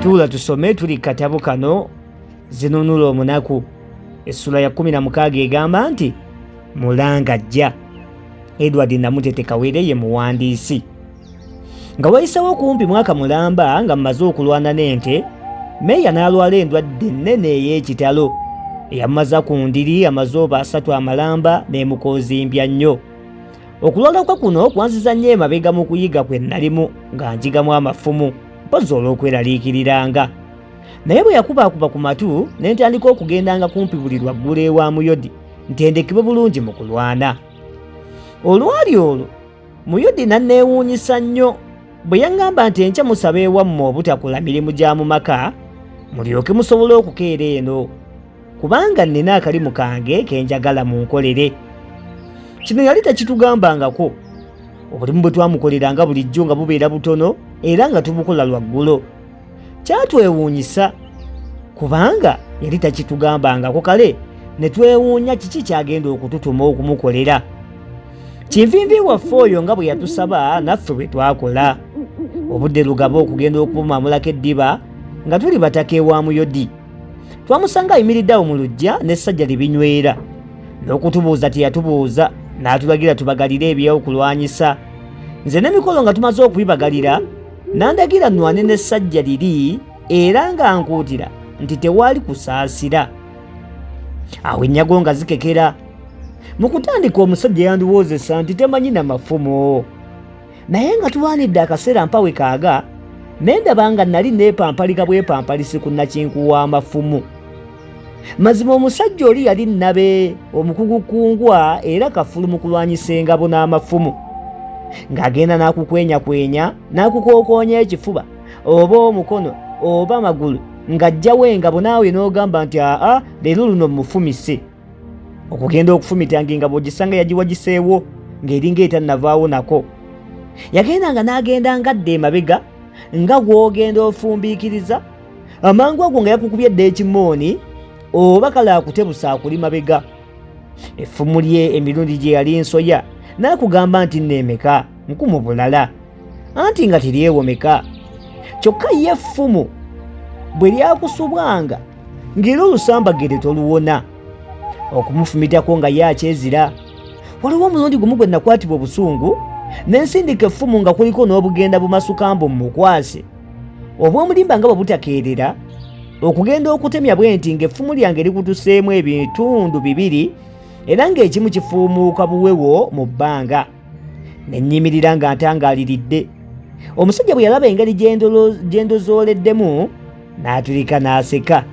Tuula tusome tuli katabo kano Zinunula omunaku essula ya 16 egamba nti mulanga ajja. Edward Namutete Kawere ye muwandiisi. Nga wayisawo kumpi mwaka mulamba nga mmaze okulwana n'ente, Meya n'alwala endwadde ennene ey'ekitalo eyammaza ku ndiri amazooba 3 amalamba n'emukozimbya nnyo. Okulwala kwe kuno kwanziza nnyo emabega mu kuyiga kwe nalimu nga njigamu amafumu mpozi olw'okweraliikiriranga. Naye bwe yakubaakuba ku matu ne ntandika okugendanga kumpi buli lwaggula ewa Muyodi ntendekebwe bulungi mu kulwana. Olwali olwo Muyodi nanneewuunyisa nnyo bwe yaŋŋamba nti enkya musaba ewammwe obutakola mirimu gya mu maka mulyoke musobole okukeera eno kubanga nnina akalimu kange ke njagala munkolere. Kino yali tekitugambangako. Obulimu bwe twamukoleranga bulijjo nga bubeera butono era nga tubukola lwaggulo. Kyatwewuunyisa kubanga yali takitugambangako kale ne twewuunya kiki kyagenda okututuma okumukolera. Kinvinvi waffe oyo nga bwe yatusaba naffe bwe twakola. Obudde lugaba okugenda okubumamulako eddiba nga tuli bataka ewa Muyodi. Twamusanga ayimiridde awo mu luggya n'essajja libinywera. N'okutubuuza teyatubuuza n'atulagira tubagalire ebyokulwanyisa. Nze n'emikolo nga tumaze okubibagalira nandagira nnwane n'essajja liri era nga nkuutira nti tewaali kusaasira. Awo ennyago nga zikekera. Mu kutandika omusajja yandiwoozesa nti temanyi na mafumo. Naye nga tulwanidde akaseera mpawe kaaga ne ndaba nga nali neepampalika bwepampalisi ku nakinkuwa amafumu. Mazima omusajja oli yali nnabe omukugu kungwa era kafulu mu kulwanyisa engabo n'amafumu. Ng'agenda n'akukwenyakwenya n'akukookonya ekifuba oba omukono oba amagulu ng'ajjawo engabo naawe n'ogamba nti aa leero luno mufumise. Okugenda okufumitanga engabo ogisanga yagiwagiseewo ng'eringa etannavaawo nako. Yagendanga n'agenda ngadde emabega nga gw'ogenda ofumbiikiriza amangu ago nga yakukubye dde ekimooni oba kale akutebusa akuli mabega. Effumu lye emirundi gye yali nsoya n'akugamba nti nneemeka nkumu bulala anti nga teryewomeka. Kyokka ye effumu bwe lyakusubwanga ng'era olusambagere toluwona. Okumufumitako nga ye akyezira. Waliwo omulundi gumu gwe nakwatibwa obusungu n'ensindika effumu nga kuliko n'obugenda bumasukambo mmukwase obw'omulimba nga bwe butakeerera okugenda okutemya bwe nti ng'effumu lyange likutuseemu ebitundu 2 era ng'ekimu kifuumuuka buwewo mu bbanga. Ne nnyimirira nga ntangaaliridde. Omusajja bwe yalaba engeri gye ndozooleddemu n'atulika n'aseka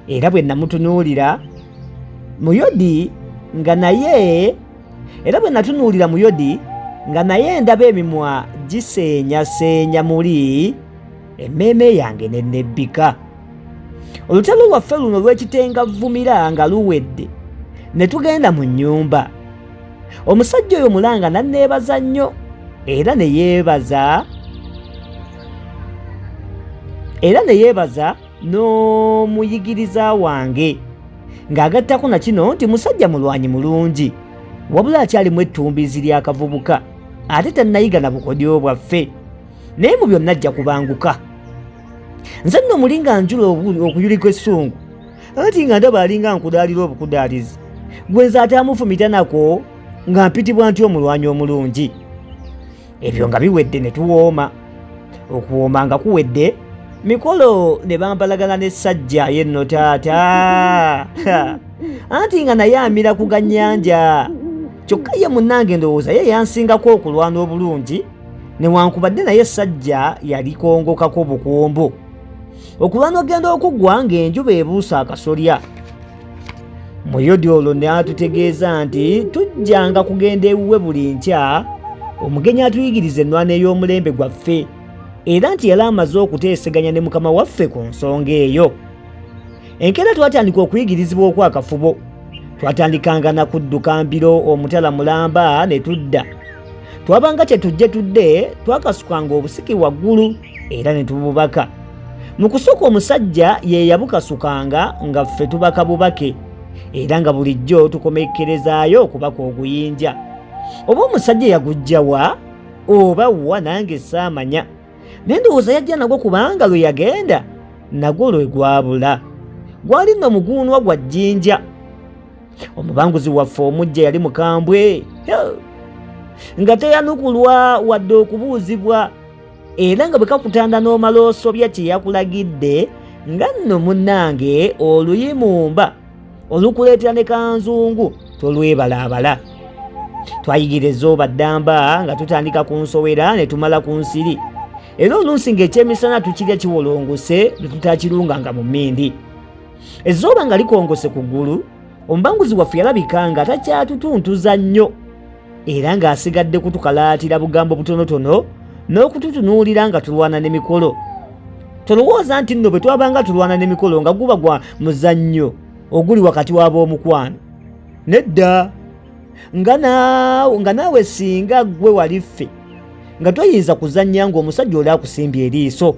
era bwe namutunuulira Muyodi nga naye ndaba emimwa giseenyaseenya muli emmeeme yange nennebbika. Olutalo lwaffe luno lw'ekitengavvumira nga luwedde ne tugenda mu nnyumba. Omusajja oyo mulanga nanneebaza nnyo era ne yeebaza n'omuyigiriza wange ng'agattako na kino nti musajja mulwanyi mulungi wabula akyalimu ettumbiizi ly'akavubuka ate tannayiga na bukodyo bwaffe naye mu byonna ajja kubanguka. Nze nno muli nga njula okuyulika essungu anti nga ndaba alinga nkudaalira obukudaalizi gwe nze ate amufumita nako nga mpitibwa nti omulwanyi omulungi. Ebyo nga biwedde ne tuwooma. Okuwooma nga kuwedde mikolo ne bambalagana n'essajja yenno taata anti nga naye amira ku gannyanja. Kyokka ye munnange ndowooza ye yansingako okulwana obulungi newankubadde naye essajja yalikongokako bukombo. Okulwana ogenda okuggwa ng'enjuba ebuusa akasolya. Muyodi olwo n'atutegeeza nti tujjanga kugenda ewuwe buli nkya omugenyi atuyigiriza ennwana ey'omulembe gwaffe era nti yali amaze okuteeseganya ne mukama waffe ku nsonga eyo. Enkeera twatandika okuyigirizibwa okwakafubo. Twatandikanga na kudduka mbiro omutala mulamba ne tudda. Twabanga kye tujje tudde twakasukanga obusiki waggulu era ne tububaka. Mu kusuka omusajja ye yabukasukanga nga ffe tubaka bubake era nga bulijjo tukomekkerezaayo okubaka oguyinja. Oba omusajja yagujjawa oba wa nange saamanya. Nendowooza yajja nagwo kubanga lwe yagenda nagwo lwe gwabula. Gwali nno muguunwa gwa jjinja. Omubanguzi waffe omujja yali mukambwe nga teyanukulwa wadde okubuuzibwa, era nga bwe kakutanda n'omala osobya kye yakulagidde nga nno munnange oluyimumba olukuleetera ne kanzungu tolwebalaabala. Twayigira ezzooba ddamba nga tutandika ku nsowera ne tumala ku nsiri, era oluusi ng'ekyemisana tukirya kiwolongose ne tutakirunganga mu mmindi. Ezzooba nga likongose ku ggulu, omubanguzi waffe yalabika nga takyatutuntuza nnyo, era ng'asigadde kutukalaatira bugambo butonotono n'okututunuulira nga tulwana n'emikolo. Tolowooza nti nno bwe twabanga tulwana n'emikolo nga guba gwa muzannyo oguli wakati w'ab'omukwano. Nedda, nga naawe singa gwe waliffe nga toyinza kuzannya ng'omusajja oli akusimbye eriiso,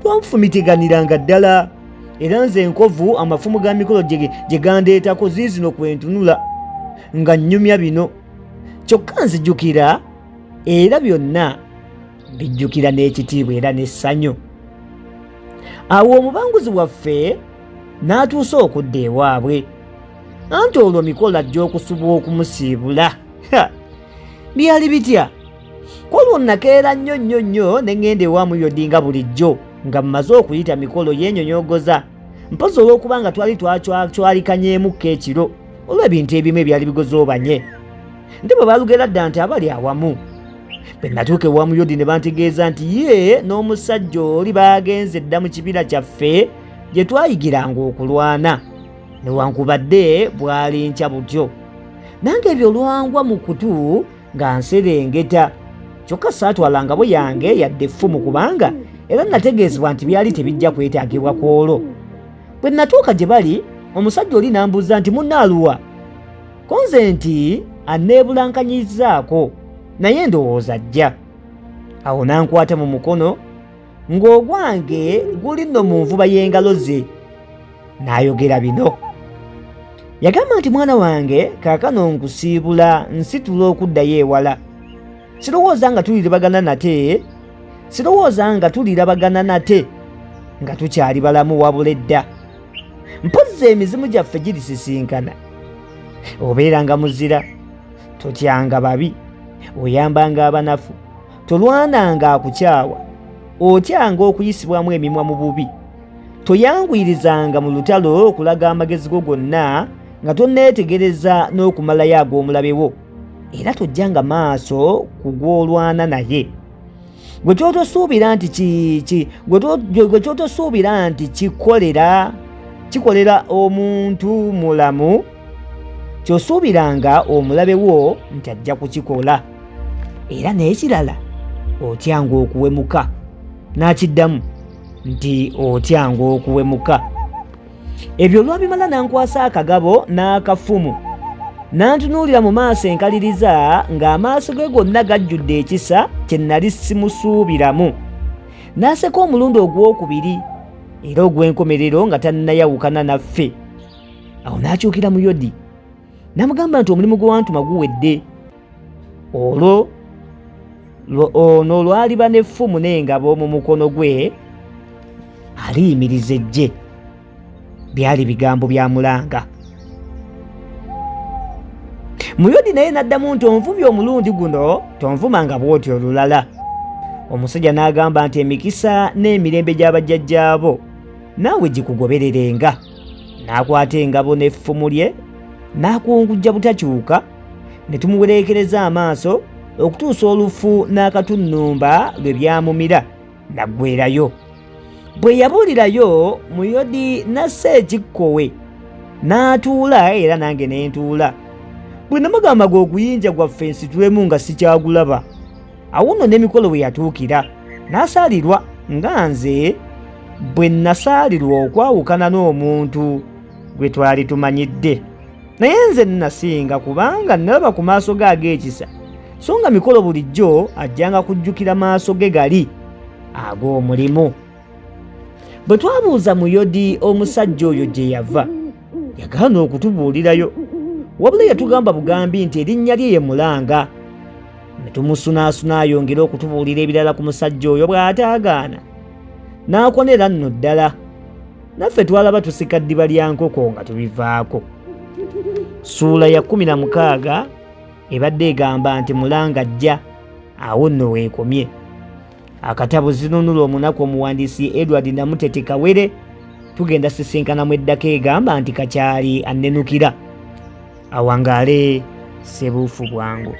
twamufumitiganiranga ddala. Era nze enkovu amafumu ga mikolo gye gandeetako ziizino kwentunula nga nnyumya bino. Kyokka nzijjukira, era byonna bijjukira n'ekitiibwa era n'essanyu. Awo omubanguzi waffe n'atuusa okudda ewaabwe, anti olwo mikolo ajja okusubwa okumusiibula. Byali bitya? Kolwo nakeera nnyo ne ŋŋenda ewa Muyodi nga bulijjo nga mmaze okuyita mikolo yeenyonyogoza, mpozi olw'okuba nga twali twacwalikanyemukko ekiro olw'ebintu ebimu ebyali bigozoobanye. Nti bwe balugera dda nti abali awamu. Bwe natuuka ewa Muyodi ne bantegeeza nti ye n'omusajja oli baagenze dda mu kibira kyaffe gye twayigiranga okulwana, newankubadde bwali nkya butyo. Nange ebyo olwangwa mu kutu nga nserengeta, kyokka saatwalangabo yange yadde effumu kubanga era nategeezebwa nti byali tebijja kwetaagibwa kwolwo. Bwe natuuka gye bali, omusajja oli n'ambuuza nti munnaaluwa? Konze nti anneebulankanyizaako, naye ndowooza ajja. Awo n'ankwata mu mukono ng'ogwange guli nno mu nvuba y'engalo ze, n'ayogera bino. Yagamba nti mwana wange, kaakano nkusiibula nsitula okuddayo ewala. Sirowooza nga tulirabagana nate nga tukyali balamu wabula edda. Mpozzi emizimu gyaffe girisisinkana. Obeeranga muzira, totyanga babi, oyambanga abanafu, tolwananga akukyawa, otyanga okuyisibwamu emimwa mu bubi, toyangwirizanga mu lutalo okulaga amagezi go gonna nga tonneetegereza n'okumalayo ag'omulabewo, era tojjanga maaso ku gw'olwana naye. Gwe kyotosuubira nti kikolera omuntu mulamu, ky'osuubiranga omulabe wo nti ajja kukikola. Era n'ekirala, otyanga okuwemuka. N'akiddamu nti otyanga okuwemuka. Ebyo olwabimala n'ankwasa akagabo n'akafumu, n'antunuulira mu maaso enkaliriza ng'amaaso ge gonna gajjudde ekisa kye nnali simusuubiramu. N'aseka omulundi ogwokubiri era ogw'enkomerero nga tannayawukana naffe. Awo n'akyukira Muyodi n'amugamba nti omulimu gwe wantuma guwedde. Olwo ono lwaliba n'effumu n'engabo mu mukono gwe aliyimiriza ejje. Byali bigambo bya mulanga. Muyodi naye n'addamu nti onvumye omulundi guno tonvumanga bw'otyo olulala. Omusajja n'agamba nti emikisa n'emirembe gy'abajjajjaabo naawe gikugobererenga. N'akwata engabo n'effumu lye n'akungujja butakyuka, ne tumuwereekereza amaaso okutuusa olufu n'akatunnumba lwe byamumira n'aggweerayo. Bwe yabuulirayo, Muyodi nassa ekikkowe n'atuula era nange ne ntuula. Bwe namugamba gwe oguyinja gwaffe nsitulemu nga sikyagulaba. Awo nno n'emikolo bwe yatuukira n'asaalirwa nga nze bwe nasaalirwa okwawukana n'omuntu gwe twali tumanyidde. Naye nze nasinga kubanga nalaba ku maaso ge ag'ekisa, so nga mikolo bulijjo ajjanga kujjukira maaso ge gali ag'omulimu. Bwe twabuuza Muyodi omusajja oyo gye yava, yagaana okutubuulirayo, wabula yatugamba bugambi nti erinnya lye ye Mulanga. Ne tumusunaasuna ayongera okutubuulira ebirala ku musajja oyo bw'ataagaana. N'akonera nno ddala naffe twalaba tusika ddiba lya nkoko nga tubivaako. Ssuula ya 16 ebadde egamba nti Mulanga ajja, awo nno weekomye. Akatabo zinunula omunaku omuwandiisi Edward Namutete Kawere tugenda sisinkanamu eddaka egamba nti kakyali annenukira. Awangaale Ssebuufu Bwangu.